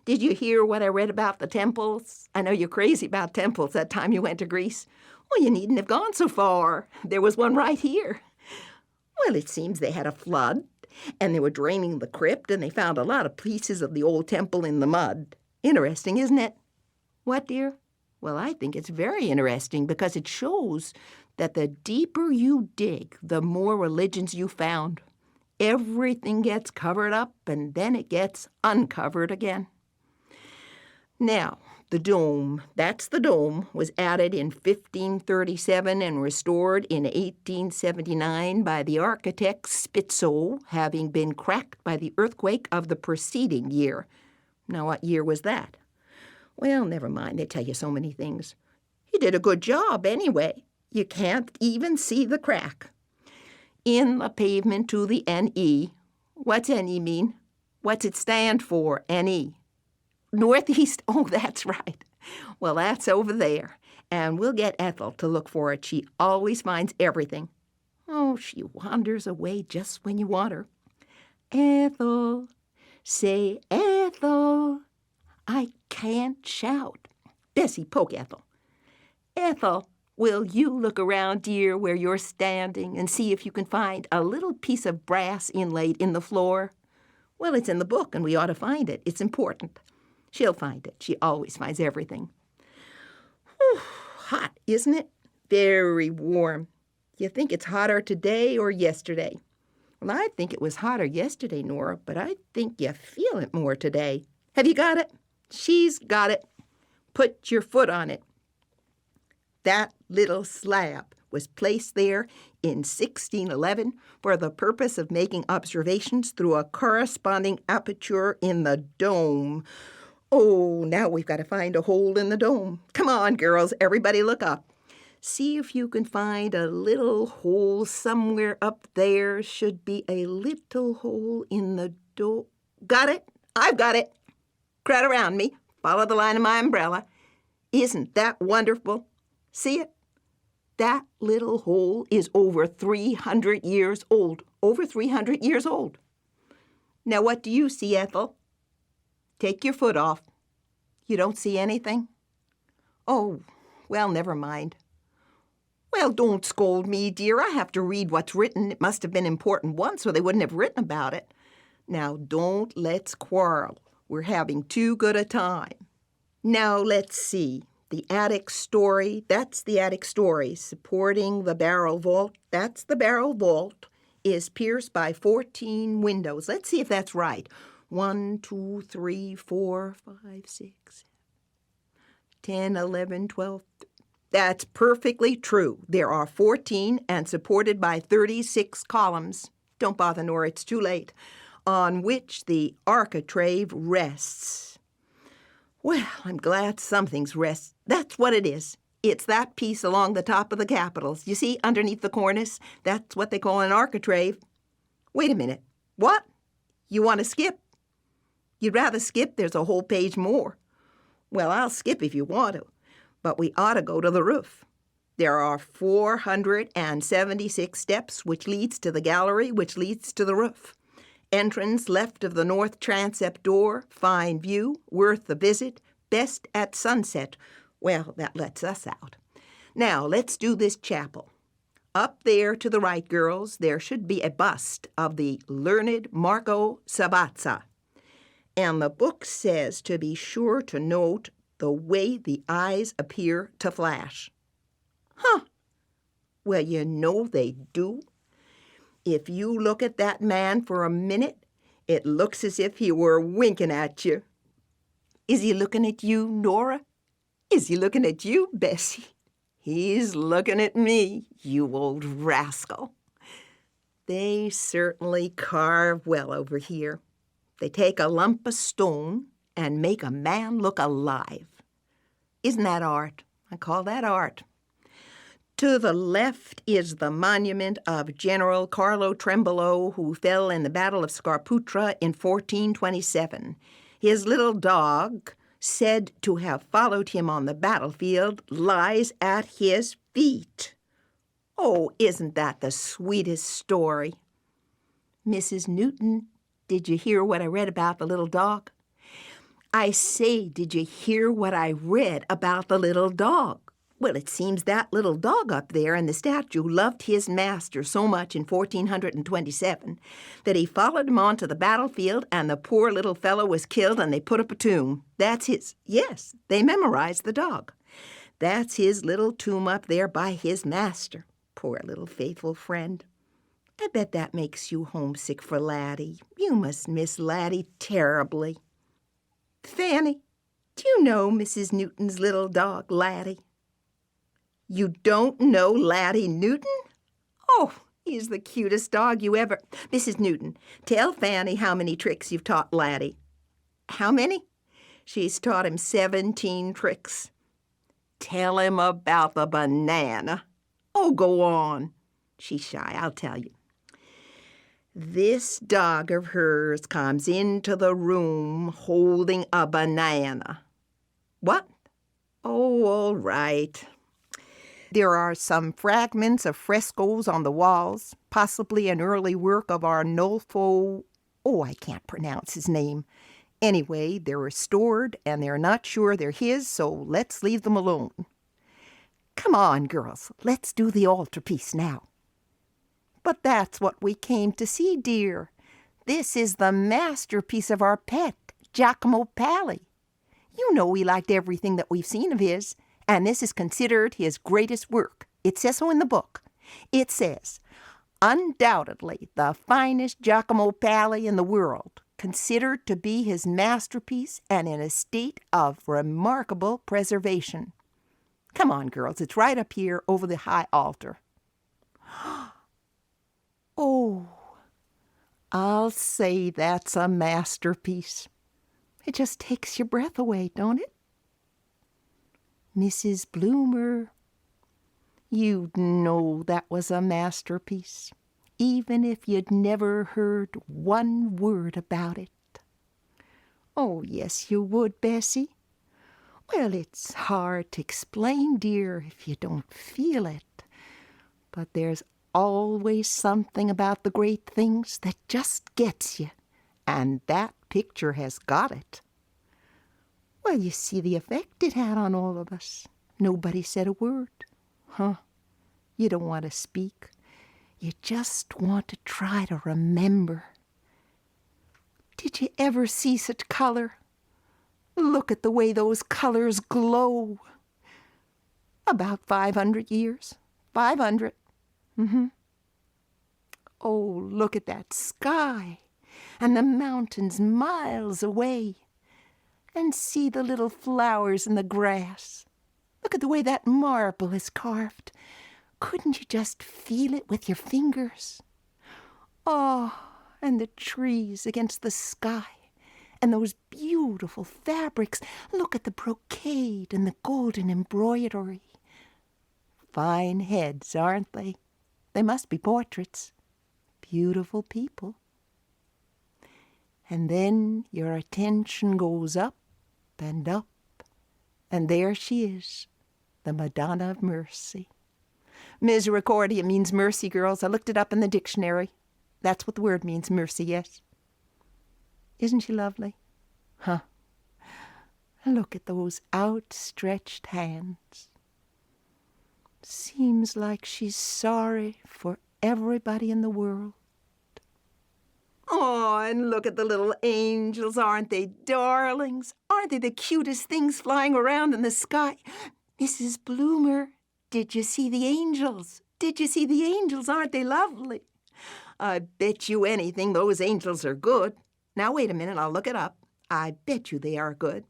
did you hear what I read about the temples? I know you're crazy about temples that time you went to Greece. Well, you needn't have gone so far. There was one right here. Well, it seems they had a flood, and they were draining the crypt, and they found a lot of pieces of the old temple in the mud. Interesting, isn't it? What, dear? Well, I think it's very interesting because it shows that the deeper you dig, the more religions you found. Everything gets covered up, and then it gets uncovered again. Now, the dome, that's the dome, was added in 1537 and restored in 1879 by the architect Spitzow, having been cracked by the earthquake of the preceding year. Now, what year was that? Well, never mind, they tell you so many things. He did a good job anyway. You can't even see the crack. In the pavement to the NE. What's NE mean? What's it stand for, NE? Northeast? Oh, that's right. Well, that's over there. And we'll get Ethel to look for it. She always finds everything. Oh, she wanders away just when you want her. Ethel. Say, Ethel. Ethel, I can't shout. Bessie, poke Ethel. Ethel, will you look around, dear, where you're standing and see if you can find a little piece of brass inlaid in the floor? Well, it's in the book, and we ought to find it. It's important. She'll find it. She always finds everything. Whew, hot, isn't it? Very warm. You think it's hotter today or yesterday? Well, I think it was hotter yesterday, Nora, but I think you feel it more today. Have you got it? She's got it. Put your foot on it. That little slab was placed there in 1611 for the purpose of making observations through a corresponding aperture in the dome. Oh, now we've got to find a hole in the dome. Come on, girls, everybody look up. See if you can find a little hole somewhere up there. Should be a little hole in the dome. Got it? I've got it. Crowd around me. Follow the line of my umbrella. Isn't that wonderful? See it? That little hole is over 300 years old. Over 300 years old. Now, what do you see, Ethel? Take your foot off. You don't see anything? Oh, well, never mind. Well, don't scold me, dear. I have to read what's written. It must have been important once, or they wouldn't have written about it. Now, don't let's quarrel. We're having too good a time. Now, let's see. The attic story, that's the attic story. Supporting the barrel vault, that's the barrel vault, is pierced by 14 windows. Let's see if that's right. 1, 2, 3, 4, 5, 6, 10, 11, 12. That's perfectly true. There are 14 and supported by 36 columns. Don't bother, Nora, it's too late. On which the architrave rests. Well, I'm glad something's rests. That's what it is. It's that piece along the top of the capitals. You see, underneath the cornice, that's what they call an architrave. Wait a minute. What? You want to skip? You'd rather skip? There's a whole page more. Well, I'll skip if you want to, but we ought to go to the roof. There are 476 steps, which leads to the gallery, which leads to the roof. Entrance left of the north transept door, fine view, worth a visit, best at sunset. Well, that lets us out. Now, let's do this chapel. Up there to the right, girls, there should be a bust of the learned Marco Sabazza. And the book says to be sure to note the way the eyes appear to flash. Huh. Well, you know they do. If you look at that man for a minute, it looks as if he were winking at you. Is he looking at you, Nora? Is he looking at you, Bessie? He's looking at me, you old rascal. They certainly carve well over here. They take a lump of stone and make a man look alive. Isn't that art? I call that art. To the left is the monument of General Carlo Trembolo, who fell in the Battle of Scarputra in 1427. His little dog, said to have followed him on the battlefield, lies at his feet. Oh, isn't that the sweetest story? Mrs. Newton, did you hear what I read about the little dog? I say, did you hear what I read about the little dog? Well, it seems that little dog up there in the statue loved his master so much in 1427 that he followed him onto the battlefield, and the poor little fellow was killed, and they put up a tomb. That's his. Yes, they memorized the dog. That's his little tomb up there by his master. Poor little faithful friend. I bet that makes you homesick for Laddie. You must miss Laddie terribly. Fanny, do you know Mrs. Newton's little dog, Laddie? You don't know Laddie Newton? Oh, he's the cutest dog you ever... Mrs. Newton, tell Fanny how many tricks you've taught Laddie. How many? She's taught him 17 tricks. Tell him about the banana. Oh, go on. She's shy, I'll tell you. This dog of hers comes into the room holding a banana. What? Oh, all right. There are some fragments of frescoes on the walls, possibly an early work of Arnolfo, I can't pronounce his name, Anyway, they're restored, and they're not sure they're his, so let's leave them alone. Come on, girls, let's do the altarpiece now. But that's what we came to see, dear. This is the masterpiece of our pet, Giacomo Palli. You know we liked everything that we've seen of his, and this is considered his greatest work. It says so in the book. It says, undoubtedly the finest Giacomo Palli in the world, considered to be his masterpiece and in a state of remarkable preservation. Come on, girls, it's right up here over the high altar. Oh, I'll say that's a masterpiece. It just takes your breath away, don't it? Mrs. Bloomer, you'd know that was a masterpiece, even if you'd never heard one word about it. Oh, yes, you would, Bessie. Well, it's hard to explain, dear, if you don't feel it. But there's always something about the great things that just gets you, and that picture has got it. Well, you see the effect it had on all of us. Nobody said a word. You don't want to speak. You just want to try to remember. Did you ever see such color? Look at the way those colors glow. About 500 years. 500. Oh, look at that sky and the mountains miles away. And see the little flowers in the grass. Look at the way that marble is carved. Couldn't you just feel it with your fingers? Oh, and the trees against the sky. And those beautiful fabrics. Look at the brocade and the golden embroidery. Fine heads, aren't they? They must be portraits. Beautiful people. And then your attention goes up and up, and there she is, the Madonna of Mercy. Misericordia means mercy, girls. I looked it up in the dictionary. That's what the word means, mercy, yes. Isn't she lovely? Look at those outstretched hands. Seems like she's sorry for everybody in the world. Oh, and look at the little angels. Aren't they darlings? Aren't they the cutest things flying around in the sky? Mrs. Bloomer, did you see the angels? Did you see the angels? Aren't they lovely? I bet you anything those angels are good. Now, wait a minute, I'll look it up. I bet you they are good.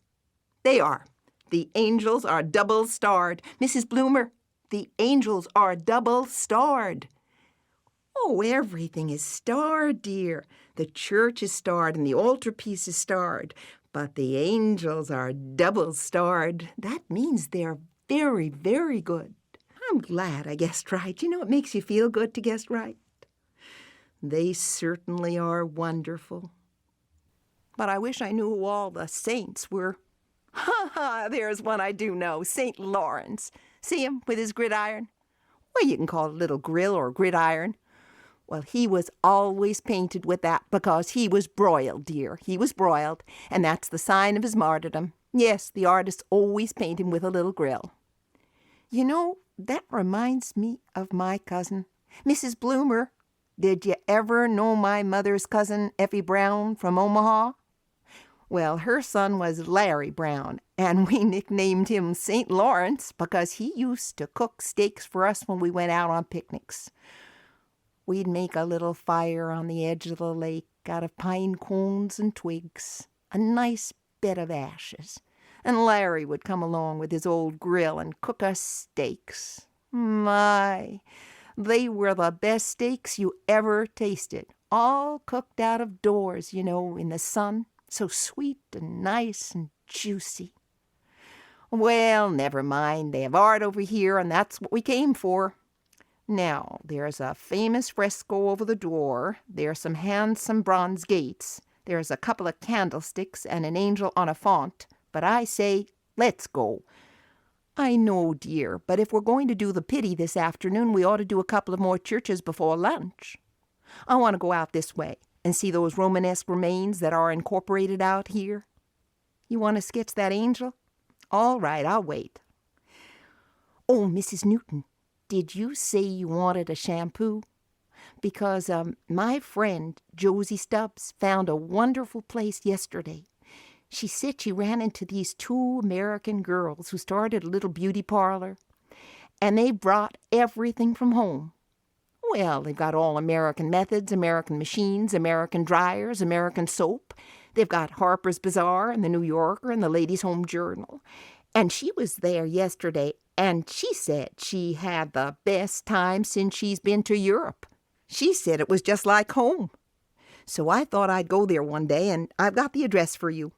They are. The angels are double-starred. Mrs. Bloomer, the angels are double-starred. Oh, everything is starred, dear. The church is starred and the altarpiece is starred. But the angels are double-starred. That means they're very, very good. I'm glad I guessed right. You know, it makes you feel good to guess right. They certainly are wonderful. But I wish I knew who all the saints were. There's one I do know, St. Lawrence. See him with his gridiron? Well, you can call it a little grill or gridiron. Well, he was always painted with that because he was broiled, dear. He was broiled, and that's the sign of his martyrdom. Yes, the artists always paint him with a little grill. You know, that reminds me of my cousin, Mrs. Bloomer. Did you ever know my mother's cousin, Effie Brown, from Omaha? Well, her son was Larry Brown, and we nicknamed him St. Lawrence because he used to cook steaks for us when we went out on picnics. We'd make a little fire on the edge of the lake out of pine cones and twigs, a nice bed of ashes, and Larry would come along with his old grill and cook us steaks. My, they were the best steaks you ever tasted, all cooked out of doors, you know, in the sun, so sweet and nice and juicy. Well, never mind, they have art over here, and that's what we came for. Now, there's a famous fresco over the door. There are some handsome bronze gates. There's a couple of candlesticks and an angel on a font. But I say, let's go. I know, dear, but if we're going to do the pity this afternoon, we ought to do a couple of more churches before lunch. I want to go out this way. and see those Romanesque remains that are incorporated out here? You want to sketch that angel? All right, I'll wait. Oh, Mrs. Newton, did you say you wanted a shampoo? Because my friend, Josie Stubbs, found a wonderful place yesterday. She said she ran into these two American girls who started a little beauty parlor, and they brought everything from home. Well, they've got all American methods, American machines, American dryers, American soap. They've got Harper's Bazaar and the New Yorker and the Ladies' Home Journal. And she was there yesterday, and she said she had the best time since she's been to Europe. She said it was just like home. So I thought I'd go there one day, and I've got the address for you.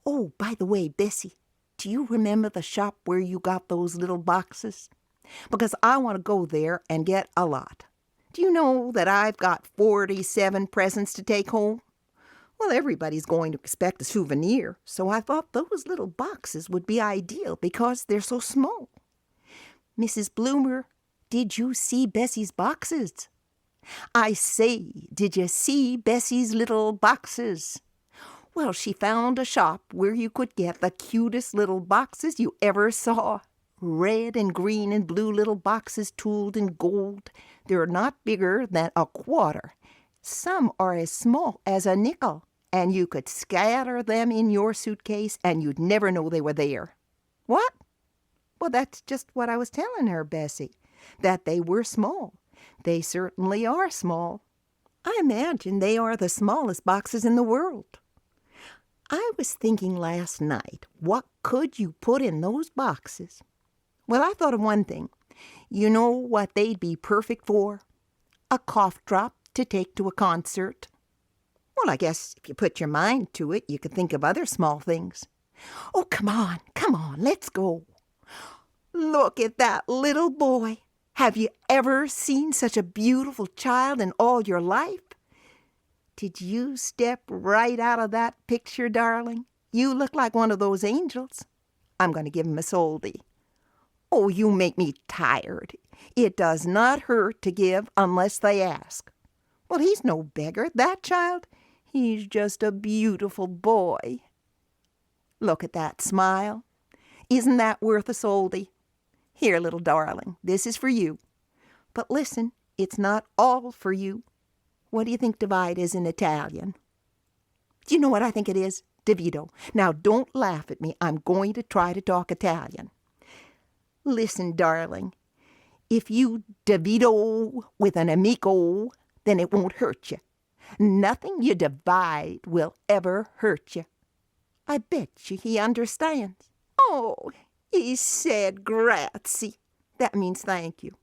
Oh, by the way, Bessie, do you remember the shop where you got those little boxes? Because I want to go there and get a lot. Do you know that I've got 47 presents to take home? Well, everybody's going to expect a souvenir, so I thought those little boxes would be ideal because they're so small. Mrs. Bloomer, did you see Bessie's boxes? I say, did you see Bessie's little boxes? Well, she found a shop where you could get the cutest little boxes you ever saw. Red and green and blue little boxes tooled in gold. They're not bigger than a quarter. Some are as small as a nickel, and you could scatter them in your suitcase and you'd never know they were there. What? Well, that's just what I was telling her, Bessie, that they were small. They certainly are small. I imagine they are the smallest boxes in the world. I was thinking last night, what could you put in those boxes? Well, I thought of one thing. You know what they'd be perfect for? A cough drop to take to a concert. Well, I guess if you put your mind to it, you could think of other small things. Oh, come on, let's go. Look at that little boy. Have you ever seen such a beautiful child in all your life? Did you step right out of that picture, darling? You look like one of those angels. I'm going to give him a soldie. Oh, you make me tired. It does not hurt to give unless they ask. Well, he's no beggar, that child. He's just a beautiful boy. Look at that smile. Isn't that worth a soldie? Here, little darling, this is for you. But listen, it's not all for you. What do you think divide is in Italian? Do you know what I think it is? Divido. Now, don't laugh at me. I'm going to try to talk Italian. Listen, darling, if you divido with an amico, then it won't hurt you. Nothing you divide will ever hurt you. I bet you he understands. Oh, he said grazie. That means thank you.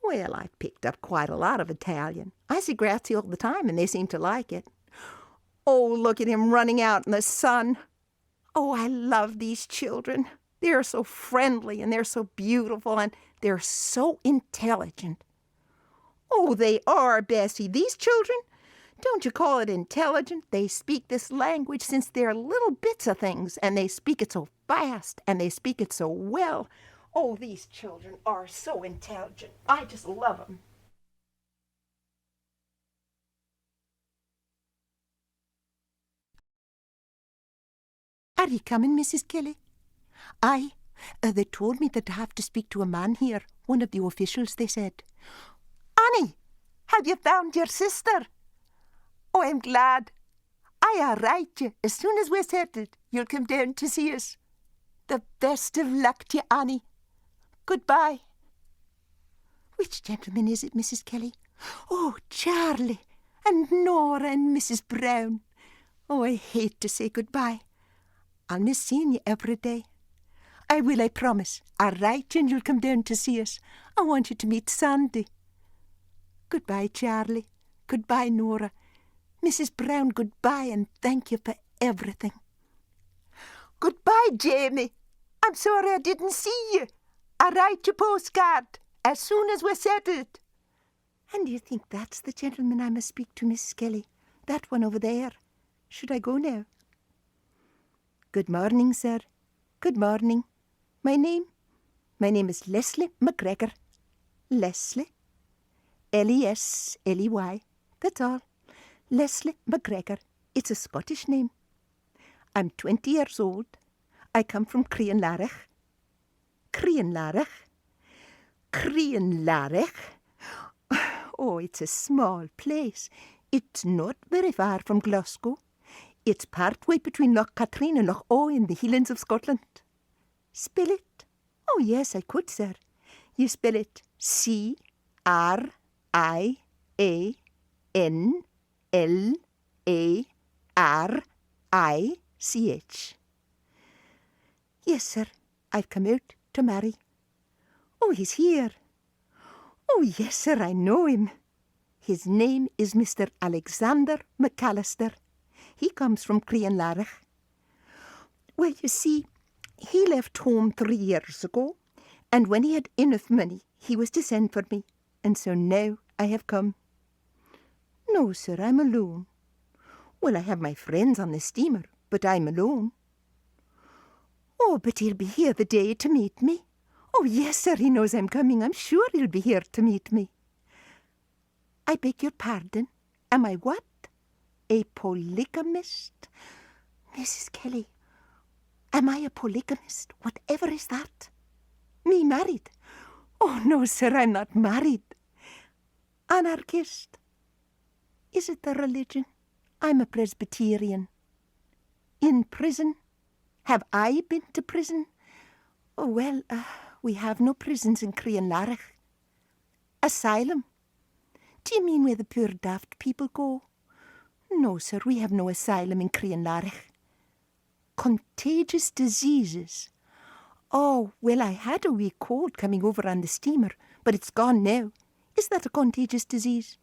Well, I picked up quite a lot of Italian. I say grazie all the time, and they seem to like it. Oh, look at him running out in the sun. Oh, I love these children. They're so friendly, and they're so beautiful, and they're so intelligent. Oh, they are, Bessie. These children, don't you call it intelligent? They speak this language since they're little bits of things, and they speak it so fast, and they speak it so well. Oh, these children are so intelligent. I just love them. Are you coming, Mrs. Kelly? They told me that I have to speak to a man here. One of the officials, they said. Annie, have you found your sister? Oh, I'm glad. I'll write you. As soon as we're settled, you'll come down to see us. The best of luck to you, Annie. Goodbye. Which gentleman is it, Mrs. Kelly? Oh, Charlie, and Nora and Mrs. Brown. Oh, I hate to say goodbye. I'll miss seeing you every day. I will, I promise. I'll write you and you'll come down to see us. I want you to meet Sandy. Goodbye, Charlie. Goodbye, Nora. Mrs. Brown, goodbye, and thank you for everything. Goodbye, Jamie. I'm sorry I didn't see you. I'll write you postcard as soon as we're settled. And do you think that's the gentleman I must speak to, Miss Kelly? That one over there. Should I go now? Good morning, sir. Good morning. My name is Leslie McGregor. Leslie. Leslie. That's all. Leslie McGregor. It's a Scottish name. I'm 20 years old. I come from Crianlarich. Crianlarich? Crianlarich? Oh, it's a small place. It's not very far from Glasgow. It's partway between Loch Katrine and Loch O in the Highlands of Scotland. Spell it? Oh, yes, I could, sir. You spell it Crianlarich. Yes, sir, I've come out to marry. Oh, he's here. Oh, yes, sir, I know him. His name is Mr. Alexander McAllister. He comes from Crianlarich. Well, you see, he left home 3 years ago, and when he had enough money, he was to send for me, and so now I have come. No, sir, I'm alone. Well, I have my friends on the steamer, but I'm alone. Oh, but he'll be here the day to meet me. Oh, yes, sir, he knows I'm coming. I'm sure he'll be here to meet me. I beg your pardon. Am I what? A polygamist? Mrs. Kelly, am I a polygamist? Whatever is that? Me married? Oh, no, sir, I'm not married. Anarchist? Is it the religion? I'm a Presbyterian. In prison? Have I been to prison? Oh, well, we have no prisons in Crianlarich. Asylum? Do you mean where the poor daft people go? No, sir, we have no asylum in Crianlarich. Contagious diseases? Oh, well, I had a wee cold coming over on the steamer, but it's gone now. Is that a contagious disease?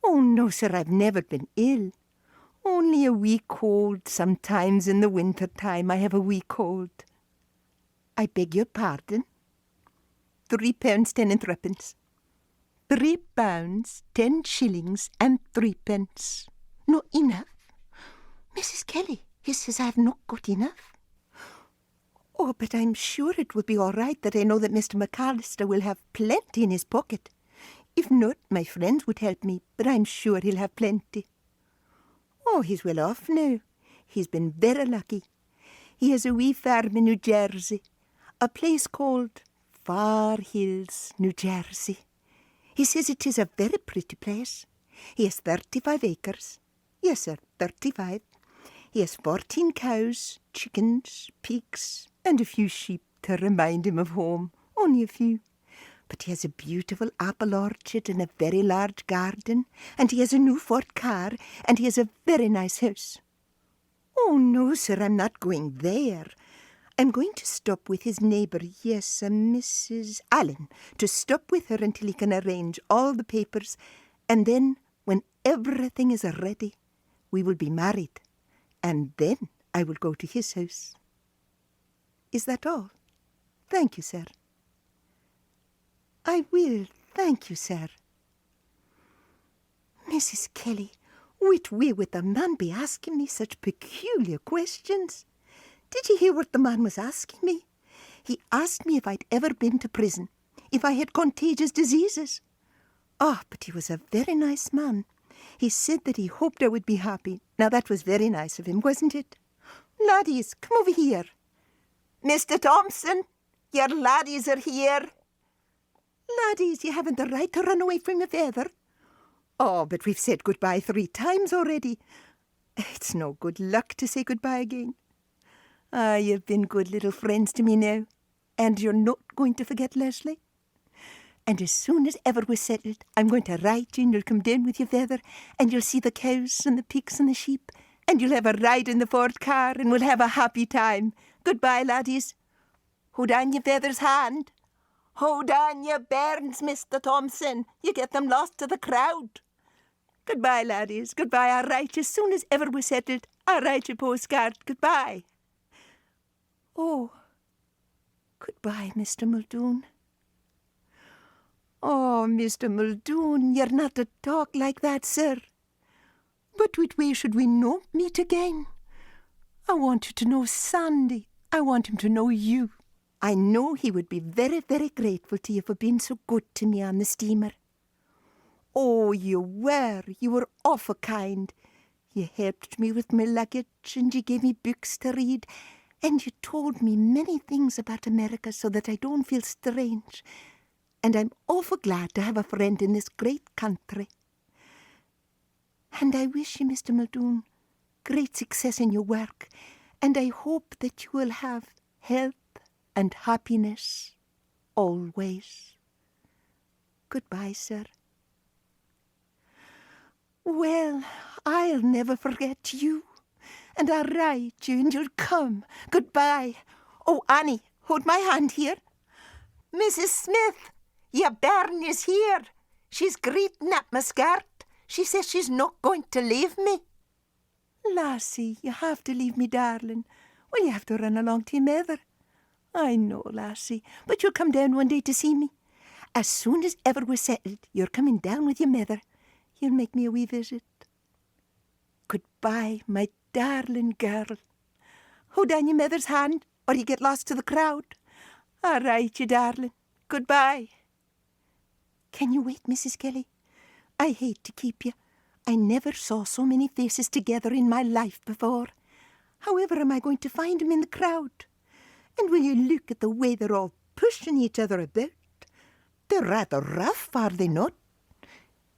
Oh, no, sir, I've never been ill. Only a wee cold. Sometimes in the winter time I have a wee cold. I beg your pardon? £3 10 and threepence. £3 10 shillings and threepence. Not enough? Mrs. Kelly, he says I've not got enough. Oh, but I'm sure it will be all right that I know that Mr. McAllister will have plenty in his pocket. If not, my friends would help me, but I'm sure he'll have plenty. Oh, he's well off now. He's been very lucky. He has a wee farm in New Jersey, a place called Far Hills, New Jersey. He says it is a very pretty place. He has 35 acres. Yes, sir, 35. He has 14 cows, chickens, pigs, and a few sheep to remind him of home. Only a few. But he has a beautiful apple orchard and a very large garden, and he has a new Ford car, and he has a very nice house. Oh, no, sir, I'm not going there. I'm going to stop with his neighbour, yes, Mrs. Allen, to stop with her until he can arrange all the papers, and then, when everything is ready, we will be married, and then I will go to his house. Is that all? Thank you, sir. I will, thank you, sir. Mrs. Kelly, which way would the man be asking me such peculiar questions? Did you hear what the man was asking me? He asked me if I'd ever been to prison, if I had contagious diseases. Oh, but he was a very nice man. He said that he hoped I would be happy. Now, that was very nice of him, wasn't it? Laddies, come over here. Mr. Thompson, your laddies are here. Laddies, you haven't the right to run away from your father. Oh, but we've said goodbye 3 times already. It's no good luck to say goodbye again. Ah, you've been good little friends to me now, and you're not going to forget Leslie. And as soon as ever we're settled, I'm going to write you, and you'll come down with your father, and you'll see the cows and the pigs and the sheep, and you'll have a ride in the Ford car, and we'll have a happy time. Goodbye, laddies. Hold on your father's hand. Hold on your bairns, Mr. Thompson. You get them lost to the crowd. Goodbye, laddies. Goodbye. I'll write you as soon as ever we're settled. I'll write you a postcard. Goodbye. Oh, goodbye, Mr. Muldoon. Oh, Mr. Muldoon, you're not to talk like that, sir. But which way should we not meet again? I want you to know Sandy. I want him to know you. I know he would be very, very grateful to you for being so good to me on the steamer. Oh, you were. You were awful kind. You helped me with my luggage, and you gave me books to read, and you told me many things about America so that I don't feel strange. And I'm awful glad to have a friend in this great country. And I wish you, Mr. Muldoon, great success in your work, and I hope that you will have health and happiness always. Goodbye, sir. Well, I'll never forget you, and I'll write you, and you'll come. Goodbye. Oh, Annie, hold my hand here. Mrs. Smith, your bairn is here. She's greeting at my skirt. She says she's not going to leave me. Lassie, you have to leave me, darling. Well, you have to run along to your mother. I know, Lassie, but you'll come down one day to see me. As soon as ever we're settled, you're coming down with your mother. You'll make me a wee visit. Goodbye, my darling girl. Hold down your mother's hand, or you get lost to the crowd. All right, you darling. Goodbye. Can you wait, Mrs. Kelly? I hate to keep you. I never saw so many faces together in my life before. However am I going to find them in the crowd? And will you look at the way they're all pushing each other about? They're rather rough, are they not?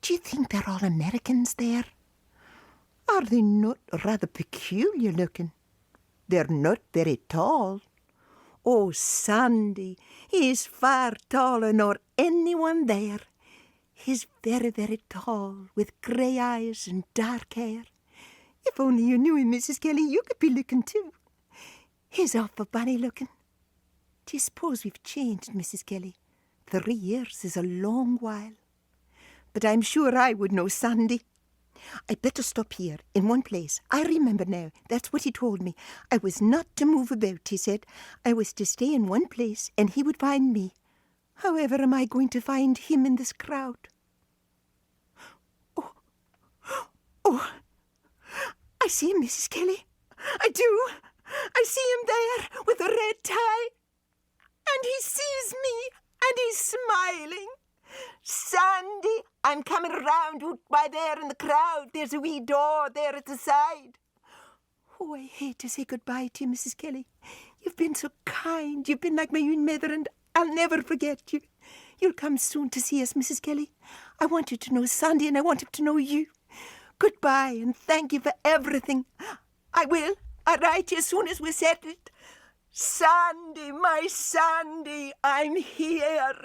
Do you think they're all Americans there? Are they not rather peculiar looking? They're not very tall. Oh, Sandy, he is far taller nor anyone there. He's very, very tall, with grey eyes and dark hair. If only you knew him, Mrs. Kelly, you could be looking too. He's awful funny looking. Do you suppose we've changed, Mrs. Kelly? 3 years is a long while. But I'm sure I would know Sandy. I'd better stop here, in one place. I remember now. That's what he told me. I was not to move about, he said. I was to stay in one place, and he would find me. However am I going to find him in this crowd? Oh, I see him, Mrs. Kelly. I do. I see him there with a red tie. And he sees me, and he's smiling. Sandy, I'm coming round out by there in the crowd. There's a wee door there at the side. Oh, I hate to say goodbye to you, Mrs. Kelly. You've been so kind. You've been like my own mother, and I'll never forget you. You'll come soon to see us, Mrs. Kelly. I want you to know Sandy, and I want him to know you. Goodbye, and thank you for everything. I will. I'll write you as soon as we're settled. Sandy, my Sandy, I'm here.